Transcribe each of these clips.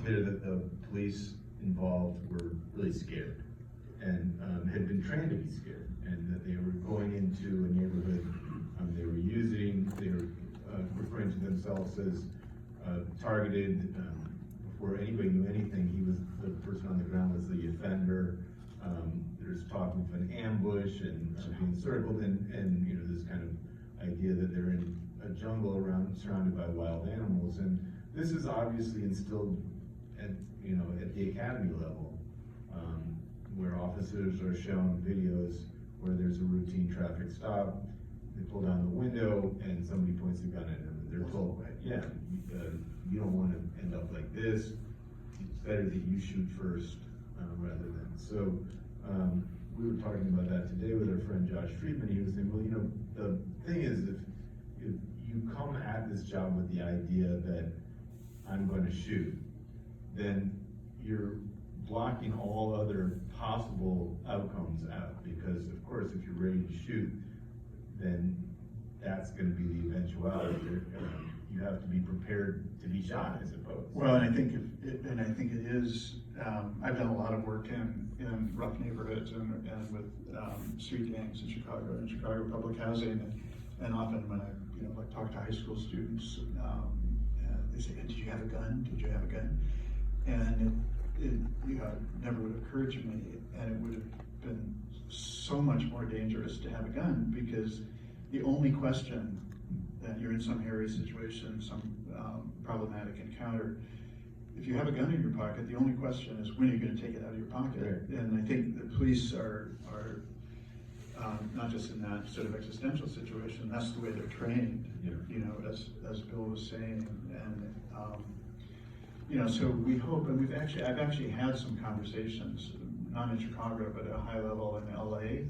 clear that the police involved were really scared and had been trained to be scared, and that they were going into a neighborhood, they were referring to themselves as targeted. Before anybody knew anything, the person on the ground was the offender. There's talk of an ambush and being circled, and this kind of idea that they're in a jungle surrounded by wild animals. And this is obviously instilled at the academy level, where officers are shown videos where there's a routine traffic stop. They pull down the window and somebody points a gun at them, and they're told, yeah, you don't want to end up like this. It's better that you shoot first rather than. So we were talking about that today with our friend Josh Friedman. He was saying, well, the thing is, if you come at this job with the idea that I'm going to shoot, then you're blocking all other possible outcomes out, because of course if you're ready to shoot, then that's going to be the eventuality. You have to be prepared to be shot, I suppose. Well, and I think it is. I've done a lot of work in rough neighborhoods and with street gangs in Chicago and Chicago public housing, and often when I talk to high school students, they say, "Did you have a gun? Did you have a gun?" And it never would have occurred to me, and it would have been so much more dangerous to have a gun, because the only question that you're in some hairy situation, some problematic encounter, if you have a gun in your pocket, the only question is when are you going to take it out of your pocket? Right. And I think the police are not just in that sort of existential situation, that's the way they're trained, as Bill was saying. And so we hope, and I've actually had some conversations, not in Chicago, but at a high level in LA,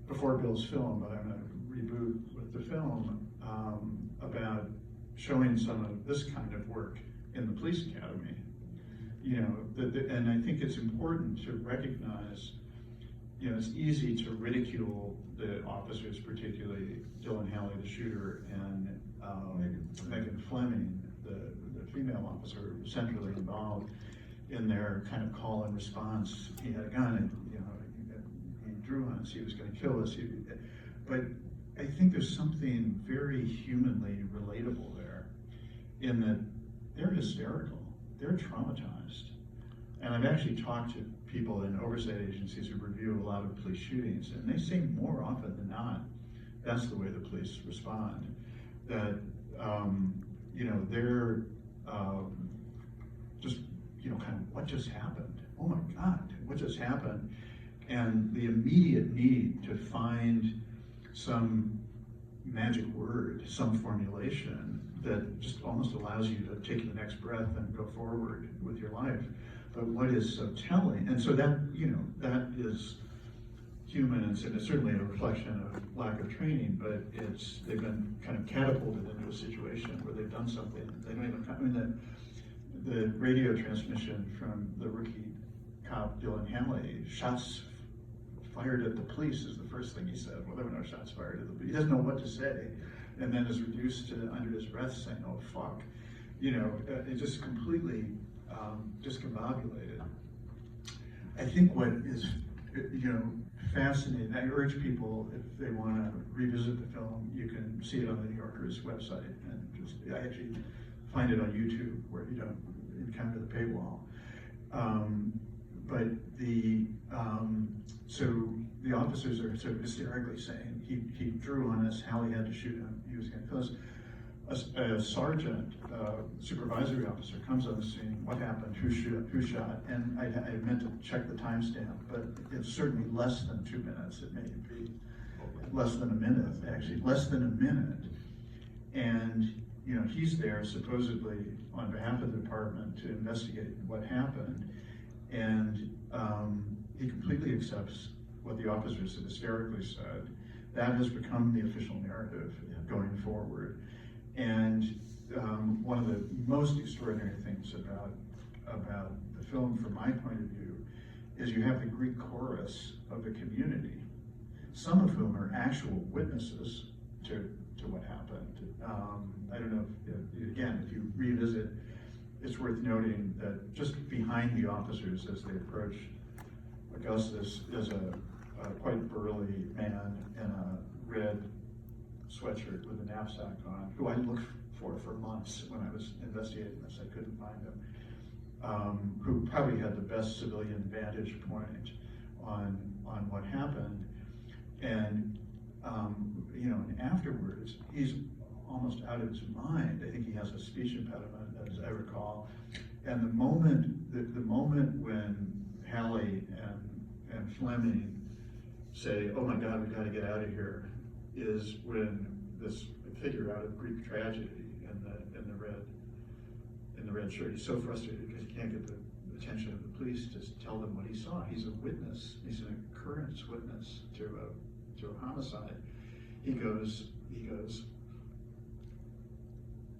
before Bill's film, but I'm going to reboot with the film, about showing some of this kind of work in the police academy. And I think it's important to recognize, it's easy to ridicule the officers, particularly Dylan Halley, the shooter, and Megan Fleming, the female officer, centrally involved in their kind of call and response. He had a gun, and he drew on us. He was going to kill us. But I think there's something very humanly relatable there, in that they're hysterical, they're traumatized. And I've actually talked to people in oversight agencies who review a lot of police shootings, and they say more often than not, that's the way the police respond. That, they're just, kind of, what just happened? Oh my God, what just happened? And the immediate need to find some magic word, some formulation that just almost allows you to take the next breath and go forward with your life. But what is so telling, and so that, that is human, and it's certainly a reflection of lack of training, but they've been kind of catapulted into a situation where they've done something. They don't even, the radio transmission from the rookie cop, Dylan Halley, shots fired at the police is the first thing he said. Well, there were no shots fired at the police. He doesn't know what to say, and then is reduced to, under his breath, saying, "Oh, fuck." It just completely discombobulated. I think what is, fascinating, I urge people, if they want to revisit the film, you can see it on the New Yorker's website, and I actually find it on YouTube where you don't encounter the paywall. But so the officers are sort of hysterically saying, he drew on us, Halley had to shoot him, he was going to kill us. A sergeant, supervisory officer, comes on the scene. What happened? Who shot? And I meant to check the timestamp, but it's certainly less than 2 minutes. It may be less than a minute, actually, less than a minute. And he's there supposedly on behalf of the department to investigate what happened, and he completely accepts what the officers have hysterically said. That has become the official narrative going forward. And one of the most extraordinary things about the film, from my point of view, is you have the Greek chorus of the community, some of whom are actual witnesses to what happened. I don't know if you revisit it's worth noting that just behind the officers as they approach Augustus is a quite burly man in a red sweatshirt with a knapsack on, who I looked for months when I was investigating this. I couldn't find him. Who probably had the best civilian vantage point on what happened. And you know, and afterwards, he's almost out of his mind. I think he has a speech impediment, as I recall. And the moment when Hallie and Fleming say, "Oh my God, we've got to get out of here," is when this figure out of Greek tragedy in the red shirt. He's so frustrated because he can't get the attention of the police to tell them what he saw. He's a witness. He's an occurrence witness to a homicide. He goes,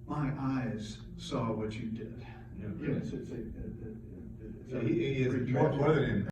"My eyes saw what you did." Yeah. You know, He is more than